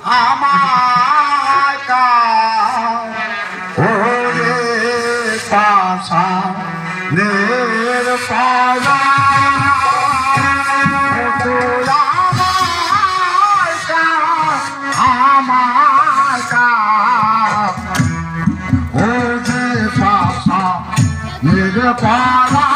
আমাকা ওরে পাশা নের পালা আমাকা ওরে পাশা নের পালা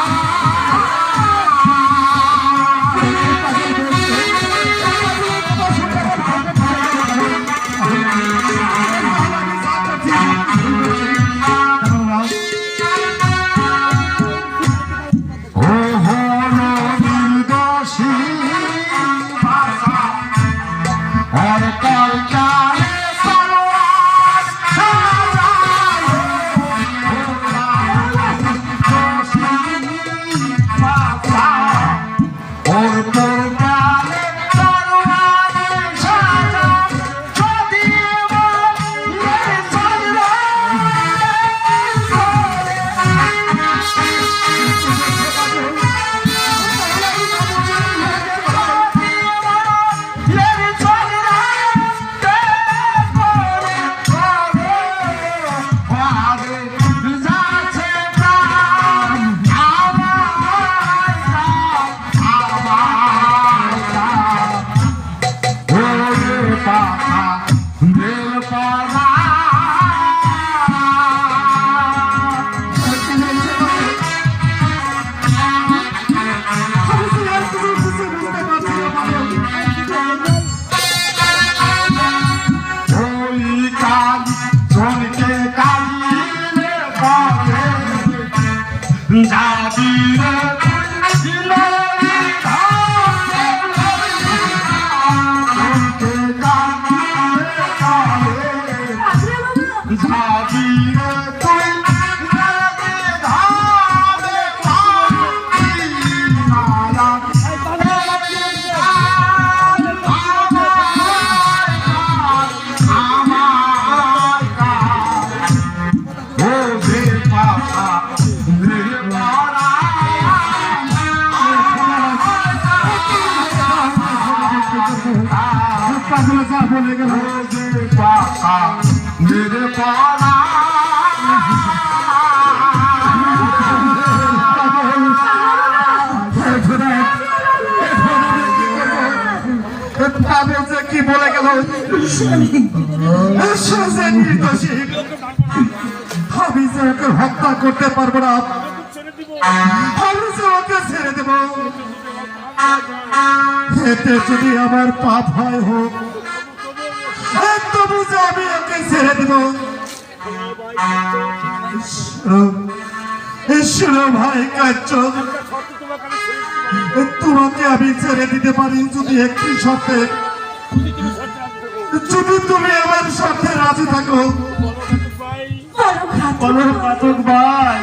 बोले गए पापा मेरे पाला কি বলে গেল আমি যে ওকে হত্যা করতে পারবো না, আমি যে ওকে ছেড়ে দেব। এতে যদি আমার পাপ হয় হোক, তবু যে আমি ওকে ছেড়ে দেব। শোনো ভাই কাঞ্চন, তোমাকে আমি ছেড়ে দিতে পারি যদি একটি শর্তে, যদি তুমি আমার শর্তে রাজি থাকো। বলো ঘাতক ভাই,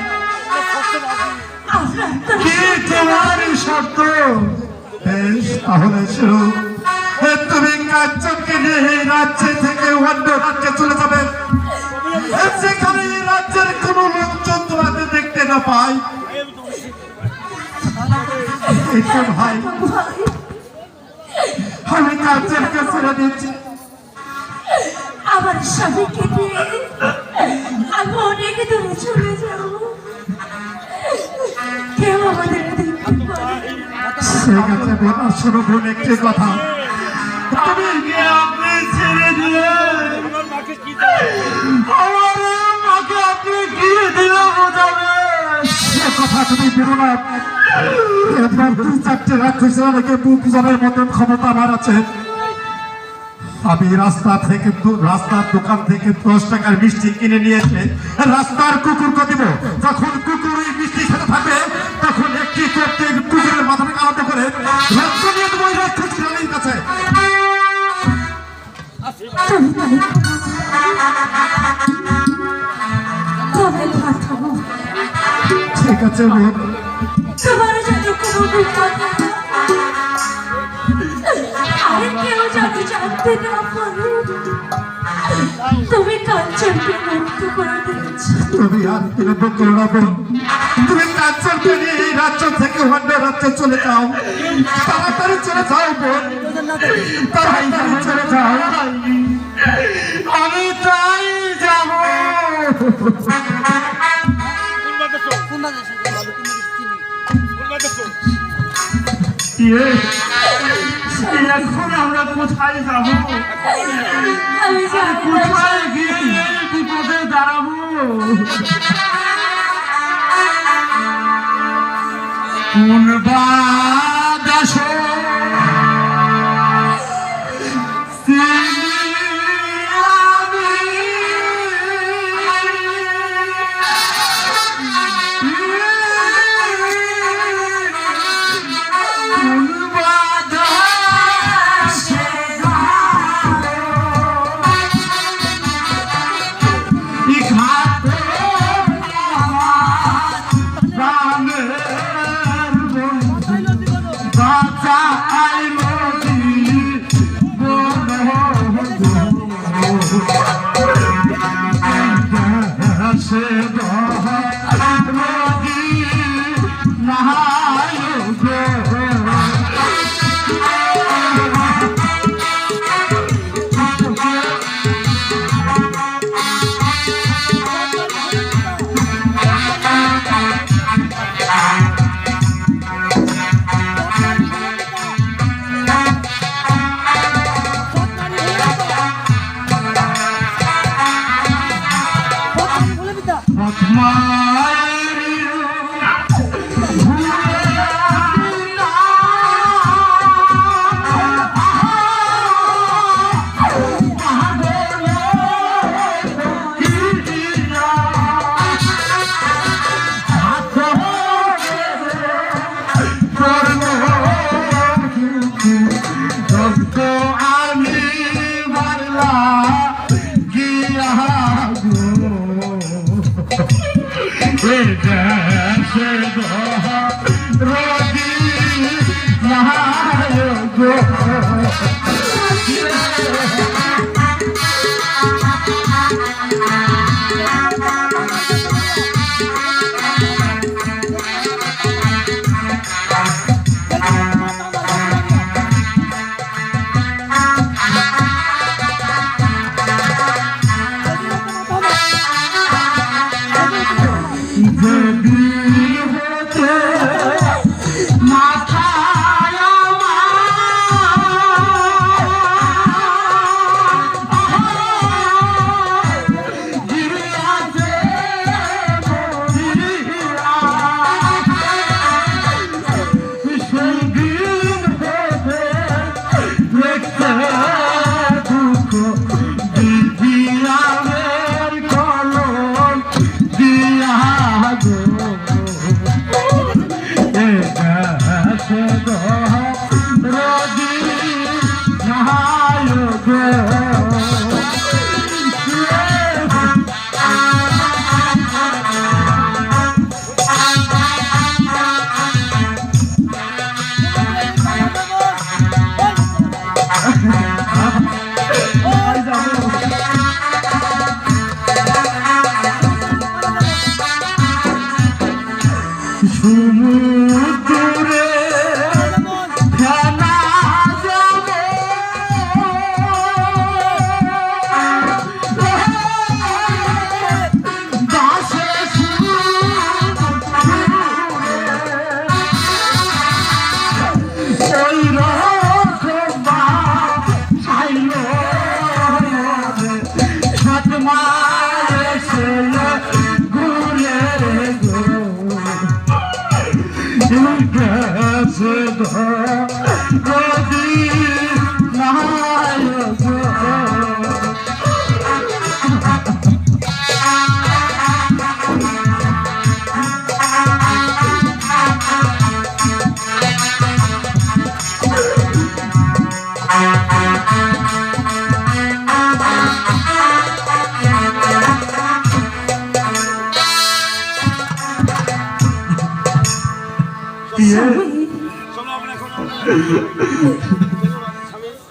কি তোমার শর্ত? বেশ, তাহলে শোনো, তুমি কাঞ্চনকে নিয়ে এই রাজ্য থেকে অন্য রাজ্যে চলে যাবে, যেখানে এই রাজ্যের কোন লোকজন তোমাকে দেখতে না পায়। ভাই, আমি কাঞ্চনকে ছেড়ে দিচ্ছি। আমার স্বামীকে দিয়ে আমি অনেক দূরে চলে যাবো, কেউ আমাদের দেখতে পাবে। ঠিক আছে বাবা, শোনো বোন একটি কথা, তুমি আপনি ছেড়ে দিয়ে আমার মাকে আপনি গিয়ে দিলে বোঝাবে। সে কথা তুমি বেরো না। এবার 2-4টে রাক্ষসের অনেকে বুক জনের মতন ক্ষমতা আমার আছে। আমি রাস্তার দোকান থেকে 10 টাকার মিষ্টি কিনে নিয়ে এসে রাস্তার কুকুরকে দিব। যখন কুকুর ওই মিষ্টি খেতে থাকবে, তখন একটি করতে কুকুরের মাথাটা আলাদা করে রক্ত নিয়ে দেবো ওই রাক্ষসী রানীর কাছে। ঠিক আছে বোন, তোমার জন্য কোনো বিপদ আর কেউ জানি জানতে না পারে। তুমি কাঞ্চনকে মুক্ত করে দিয়েছ। তুমি আর বিলম্ব করো না বোন, তুমি কাঞ্চনকে নিয়ে এই রাজ্য থেকে অন্য রাজ্যে চলে যাও। তাড়াতাড়ি চলে যাও বোন, তাড়াতাড়ি চলে যাও। এখন আমরা কোথায় যাবো? আমি জানি না। কোথায় গিয়ে এই বিপদে দাঁড়াবো? কোন বাদাস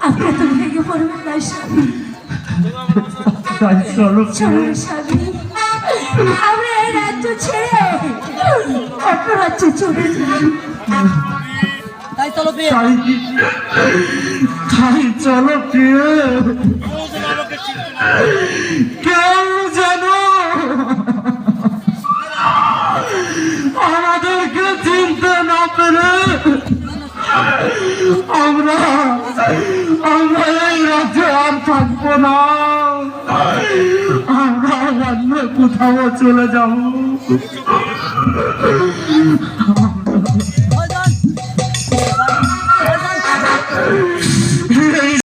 আপনার তো ভেঙে পড়বেন না স্বামী। চলুন স্বামী, আমরা এই রাজ্য ছেড়ে অন্য রাজ্যে চলে যাই। তাই চলো প্রিয়, তাই চলো প্রিয়, কেউ যেন আমাদেরকে চিনতে না পেরে আমরা আমরা এই রাজ্যে আর থাকবো না, আমরা অন্য কোথাও চলে যাবো।